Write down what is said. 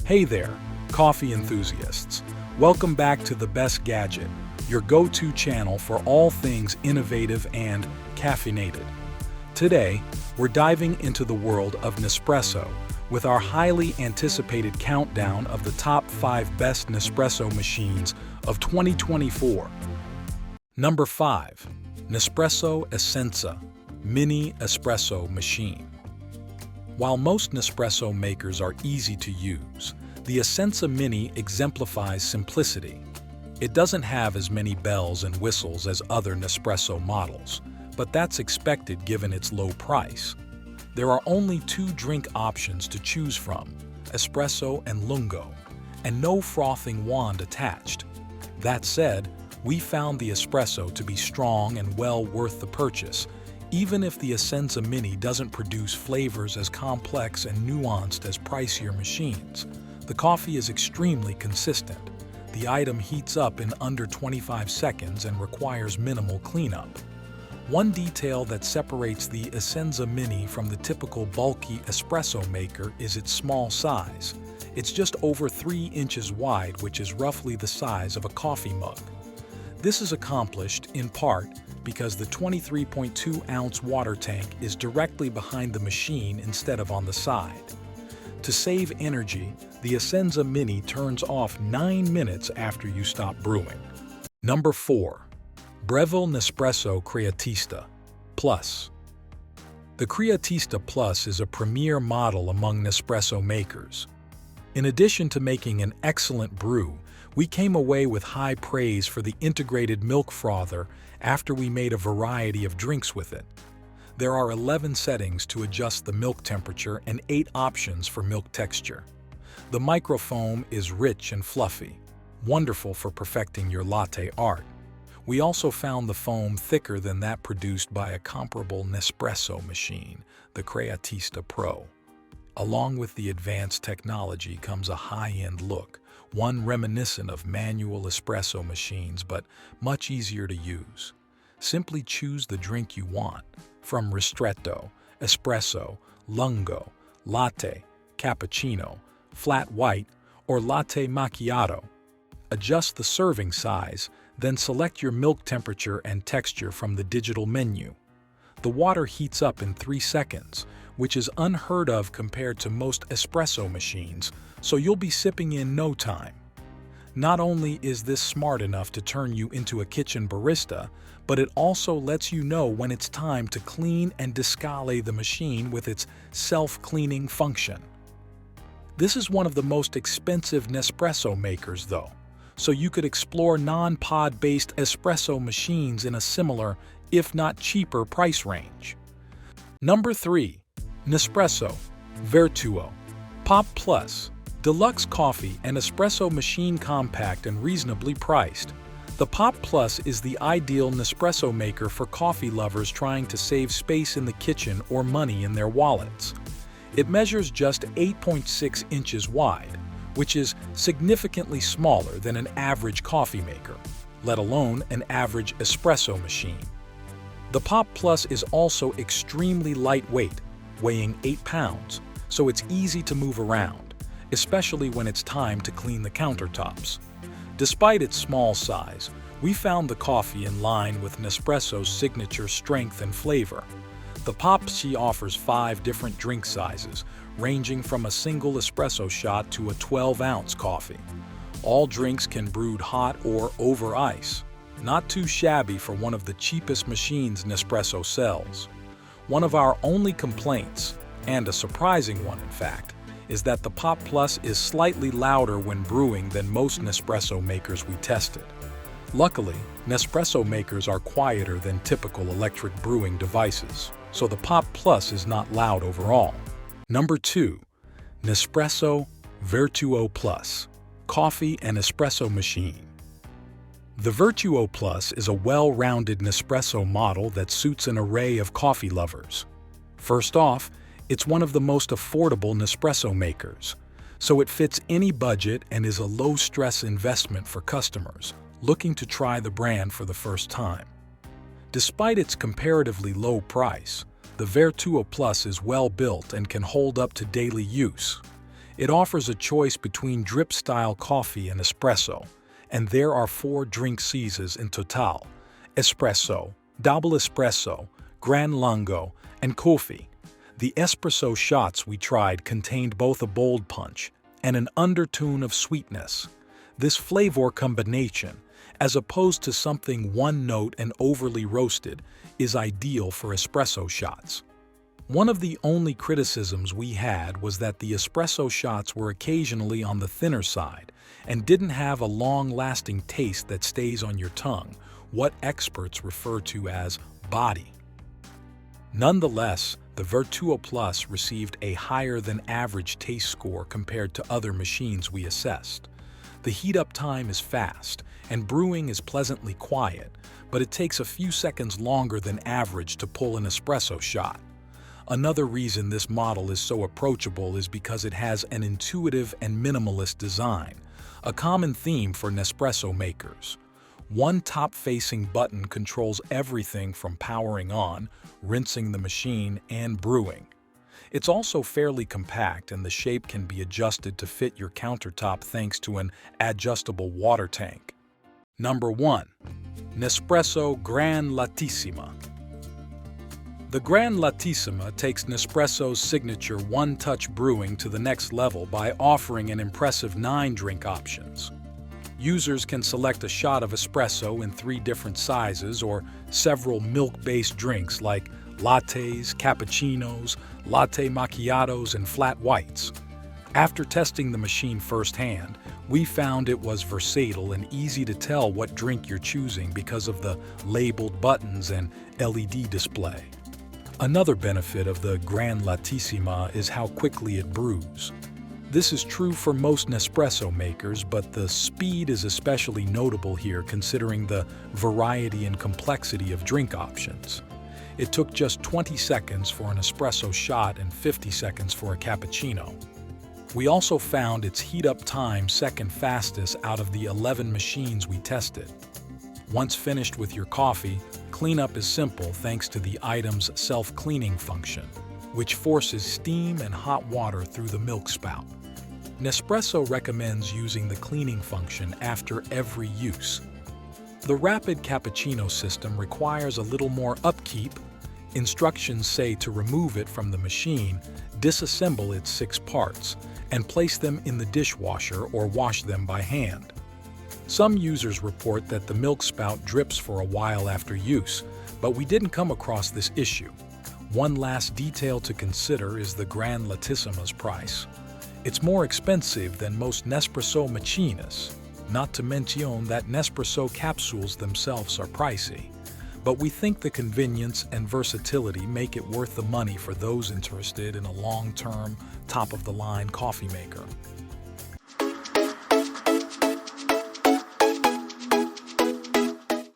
Hey there, coffee enthusiasts. Welcome back to The Best Gadget, your go-to channel for all things innovative and caffeinated. Today, we're diving into the world of Nespresso with our highly anticipated countdown of the top 5 best Nespresso machines of 2024. Number 5. Nespresso Essenza Mini Espresso Machine. While most Nespresso makers are easy to use, the Essenza Mini exemplifies simplicity. It doesn't have as many bells and whistles as other Nespresso models, but that's expected given its low price. There are only 2 drink options to choose from, Espresso and Lungo, and no frothing wand attached. That said, we found the Espresso to be strong and well worth the purchase, even if the Essenza Mini doesn't produce flavors as complex and nuanced as pricier machines. The coffee is extremely consistent. The item heats up in under 25 seconds and requires minimal cleanup. One detail that separates the Essenza Mini from the typical bulky espresso maker is its small size. It's just over 3 inches wide, which is roughly the size of a coffee mug. This is accomplished, in part, because the 23.2-ounce water tank is directly behind the machine instead of on the side. To save energy, the Essenza Mini turns off 9 minutes after you stop brewing. Number 4. Breville Nespresso Creatista Plus. The Creatista Plus is a premier model among Nespresso makers. In addition to making an excellent brew, we came away with high praise for the integrated milk frother after we made a variety of drinks with it. There are 11 settings to adjust the milk temperature and 8 options for milk texture. The microfoam is rich and fluffy, wonderful for perfecting your latte art. We also found the foam thicker than that produced by a comparable Nespresso machine, the Creatista Pro. Along with the advanced technology comes a high-end look, one reminiscent of manual espresso machines but much easier to use. Simply choose the drink you want, from ristretto, espresso, lungo, latte, cappuccino, flat white, or latte macchiato. Adjust the serving size, then select your milk temperature and texture from the digital menu. The water heats up in 3 seconds, which is unheard of compared to most espresso machines, so you'll be sipping in no time. Not only is this smart enough to turn you into a kitchen barista, but it also lets you know when it's time to clean and descale the machine with its self-cleaning function. This is one of the most expensive Nespresso makers, though, so you could explore non-pod-based espresso machines in a similar, if not cheaper, price range. Number 3. Nespresso Vertuo Pop Plus Deluxe coffee and espresso machine, compact and reasonably priced. The Pop Plus is the ideal Nespresso maker for coffee lovers trying to save space in the kitchen or money in their wallets. It measures just 8.6 inches wide, which is significantly smaller than an average coffee maker, let alone an average espresso machine. The Pop Plus is also extremely lightweight, weighing 8 pounds, so it's easy to move around, especially when it's time to clean the countertops. Despite its small size, we found the coffee in line with Nespresso's signature strength and flavor. The Pop Plus offers 5 different drink sizes, ranging from a single espresso shot to a 12-ounce coffee. All drinks can brewed hot or over ice. Not too shabby for one of the cheapest machines Nespresso sells. One of our only complaints, and a surprising one in fact, is that the Pop Plus is slightly louder when brewing than most Nespresso makers we tested. Luckily, Nespresso makers are quieter than typical electric brewing devices, so the Pop Plus is not loud overall. Number 2. Nespresso VertuoPlus Coffee and Espresso Machine. The VertuoPlus is a well-rounded Nespresso model that suits an array of coffee lovers. First off, it's one of the most affordable Nespresso makers, so it fits any budget and is a low-stress investment for customers looking to try the brand for the first time. Despite its comparatively low price, the VertuoPlus is well built and can hold up to daily use. It offers a choice between drip-style coffee and espresso, and there are 4 drink sizes in total: espresso, double espresso, gran lungo, and coffee. The espresso shots we tried contained both a bold punch and an undertone of sweetness. This flavor combination, as opposed to something one-note and overly roasted, is ideal for espresso shots. One of the only criticisms we had was that the espresso shots were occasionally on the thinner side and didn't have a long-lasting taste that stays on your tongue, what experts refer to as body. Nonetheless, the VertuoPlus received a higher-than-average taste score compared to other machines we assessed. The heat-up time is fast, and brewing is pleasantly quiet, but it takes a few seconds longer than average to pull an espresso shot. Another reason this model is so approachable is because it has an intuitive and minimalist design, a common theme for Nespresso makers. One top-facing button controls everything from powering on, rinsing the machine, and brewing. It's also fairly compact, and the shape can be adjusted to fit your countertop thanks to an adjustable water tank. Number 1. Nespresso Gran Lattissima. The Gran Lattissima takes Nespresso's signature one-touch brewing to the next level by offering an impressive 9 drink options. Users can select a shot of espresso in 3 different sizes or several milk-based drinks like lattes, cappuccinos, latte macchiatos, and flat whites. After testing the machine firsthand, we found it was versatile and easy to tell what drink you're choosing because of the labeled buttons and LED display. Another benefit of the Gran Lattissima is how quickly it brews. This is true for most Nespresso makers, but the speed is especially notable here considering the variety and complexity of drink options. It took just 20 seconds for an espresso shot and 50 seconds for a cappuccino. We also found its heat-up time second fastest out of the 11 machines we tested. Once finished with your coffee, cleanup is simple thanks to the item's self-cleaning function, which forces steam and hot water through the milk spout. Nespresso recommends using the cleaning function after every use. The rapid cappuccino system requires a little more upkeep. Instructions say to remove it from the machine, disassemble its 6 parts, and place them in the dishwasher or wash them by hand. Some users report that the milk spout drips for a while after use, but we didn't come across this issue. One last detail to consider is the Gran Lattissima's price. It's more expensive than most Nespresso machines, not to mention that Nespresso capsules themselves are pricey. But we think the convenience and versatility make it worth the money for those interested in a long-term, top-of-the-line coffee maker.